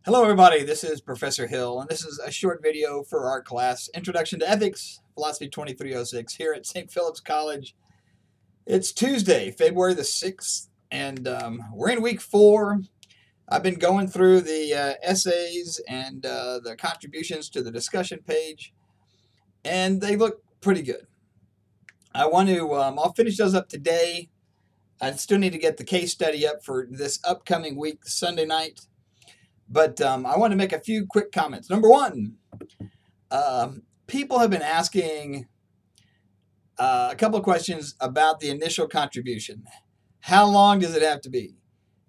Hello everybody, this is Professor Hill, and this is a short video for our class, Introduction to Ethics, Philosophy 2306, here at St. Philip's College. It's Tuesday, February the 6th, and we're in week 4. I've been going through the essays and the contributions to the discussion page, and they look pretty good. I'll finish those up today. I still need to get the case study up for this upcoming week, Sunday night. But I want to make a few quick comments. Number one, people have been asking a couple of questions about the initial contribution. How long does it have to be?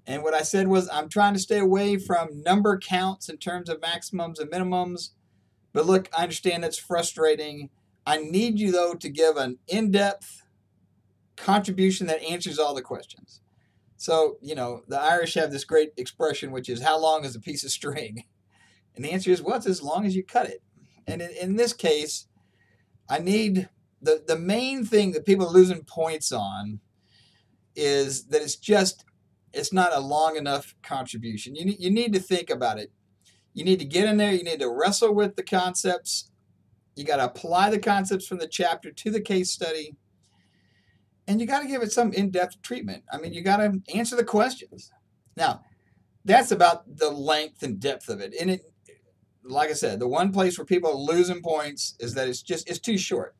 And what I said was I'm trying to stay away from number counts in terms of maximums and minimums. But look, I understand that's frustrating. I need you, though, to give an in-depth contribution that answers all the questions. So, the Irish have this great expression, which is, how long is a piece of string? And the answer is, well, it's as long as you cut it. And in this case, I need the main thing that people are losing points on is that it's not a long enough contribution. You need to think about it. You need to get in there. You need to wrestle with the concepts. You got to apply the concepts from the chapter to the case study. And you got to give it some in-depth treatment. I mean, you got to answer the questions. Now, that's about the length and depth of it. And like I said, the one place where people are losing points is that it's too short.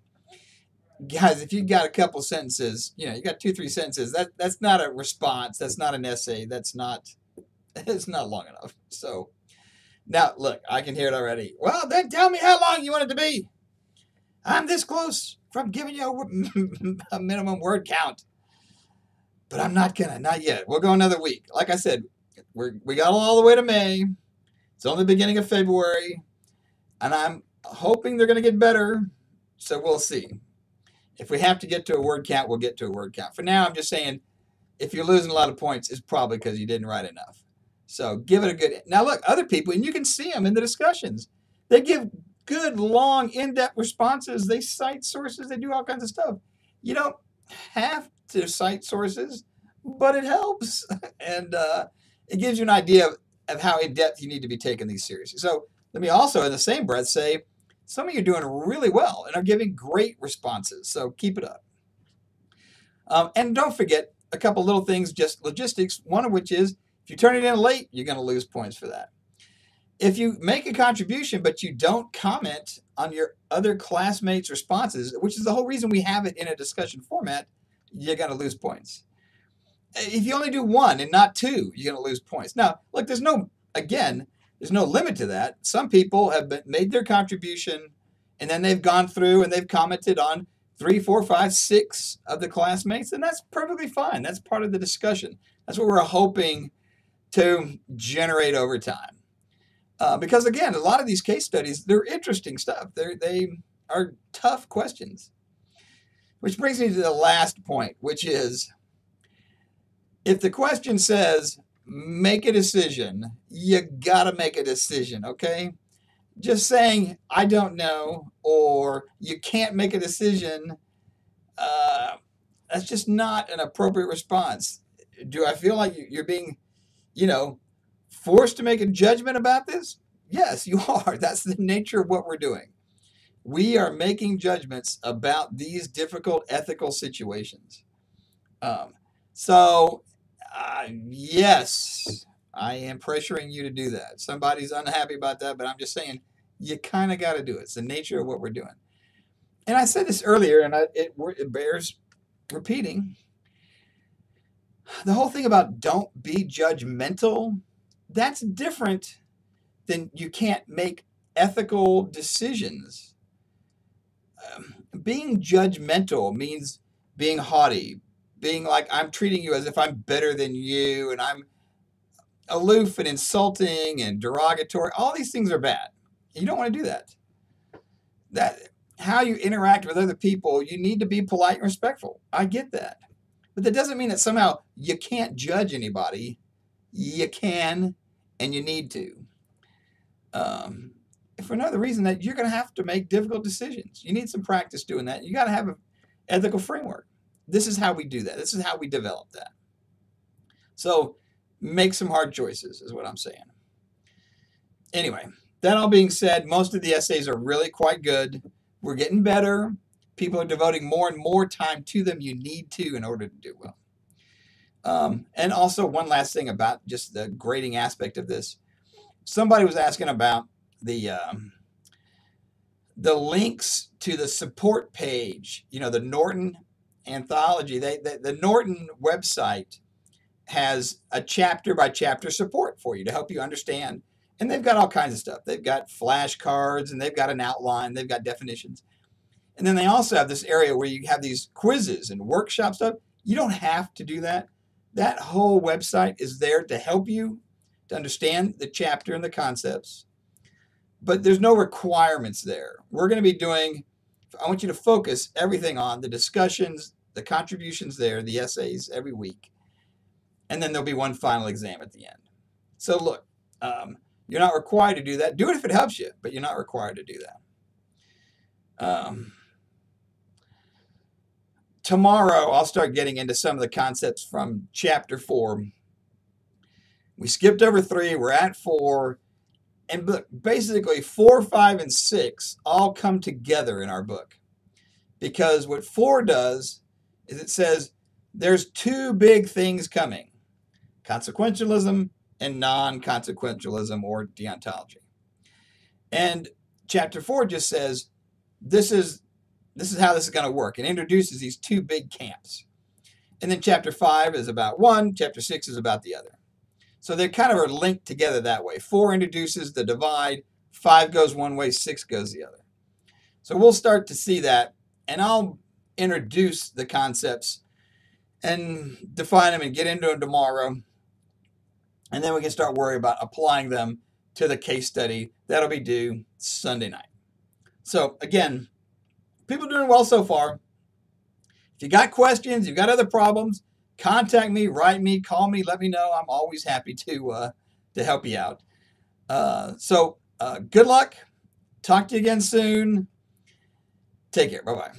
Guys, if you got a couple sentences, you got 2-3 sentences, that's not a response. That's not an essay. It's not long enough. So now, look, I can hear it already. Well, then tell me how long you want it to be. I'm this close from giving you a minimum word count. But I'm not yet. We'll go another week. Like I said, we got all the way to May. It's only the beginning of February. And I'm hoping they're going to get better. So we'll see. If we have to get to a word count, we'll get to a word count. For now, I'm just saying, if you're losing a lot of points, it's probably because you didn't write enough. So give it a good... Now look, other people, and you can see them in the discussions, they give good, long, in-depth responses. They cite sources. They do all kinds of stuff. You don't have to cite sources, but it helps. And it gives you an idea of how in-depth you need to be taking these seriously. So let me also, in the same breath, say some of you are doing really well and are giving great responses. So keep it up. And don't forget a couple little things, just logistics, one of which is if you turn it in late, you're going to lose points for that. If you make a contribution, but you don't comment on your other classmates' responses, which is the whole reason we have it in a discussion format, you're going to lose points. If you only do one and not two, you're going to lose points. Now, look, there's no limit to that. Some people have made their contribution, and then they've gone through and they've commented on 3, 4, 5, 6 of the classmates, and that's perfectly fine. That's part of the discussion. That's what we're hoping to generate over time. Because, again, a lot of these case studies, they're interesting stuff. They are tough questions. Which brings me to the last point, which is if the question says, make a decision, you got to make a decision, okay? Just saying, I don't know, or you can't make a decision, that's just not an appropriate response. Do I feel like you're being, forced to make a judgment about this? Yes, you are. That's the nature of what we're doing. We are making judgments about these difficult ethical situations. Yes, I am pressuring you to do that. Somebody's unhappy about that, but I'm just saying you kind of got to do it. It's the nature of what we're doing. And I said this earlier, and it bears repeating. The whole thing about don't be judgmental, that's different than you can't make ethical decisions. Being judgmental means being haughty, being like I'm treating you as if I'm better than you, and I'm aloof and insulting and derogatory. All these things are bad. You don't want to do that. How you interact with other people, you need to be polite and respectful. I get that. But that doesn't mean that somehow you can't judge anybody. You can, and you need to. For another reason that you're going to have to make difficult decisions. You need some practice doing that. You got to have an ethical framework. This is how we do that. This is how we develop that. So make some hard choices is what I'm saying. Anyway, that all being said, most of the essays are really quite good. We're getting better. People are devoting more and more time to them. You need to in order to do well. And also, one last thing about just the grading aspect of this. Somebody was asking about the links to the support page. You know, the Norton anthology. The Norton website has a chapter by chapter support for you to help you understand. And they've got all kinds of stuff. They've got flashcards and they've got an outline. They've got definitions. And then they also have this area where you have these quizzes and workshop stuff. You don't have to do that. That whole website is there to help you to understand the chapter and the concepts. But there's no requirements there. We're going to be doing, I want you to focus everything on the discussions, the contributions there, the essays every week. And then there'll be one final exam at the end. So look, you're not required to do that. Do it if it helps you, but you're not required to do that. Tomorrow, I'll start getting into some of the concepts from chapter 4. We skipped over 3. We're at 4. And look, basically 4, 5, and 6 all come together in our book. Because what 4 does is it says there's 2 big things coming. Consequentialism and non-consequentialism or deontology. And chapter 4 just says this is how this is going to work. It introduces these 2 big camps. And then chapter 5 is about one, chapter 6 is about the other. So they kind of are linked together that way. 4 introduces the divide, 5 goes one way, 6 goes the other. So we'll start to see that, and I'll introduce the concepts and define them and get into them tomorrow. And then we can start worrying about applying them to the case study. That'll be due Sunday night. So again, people doing well so far. If you got questions, you've got other problems, contact me, write me, call me, let me know. I'm always happy to help you out. So good luck. Talk to you again soon. Take care. Bye-bye.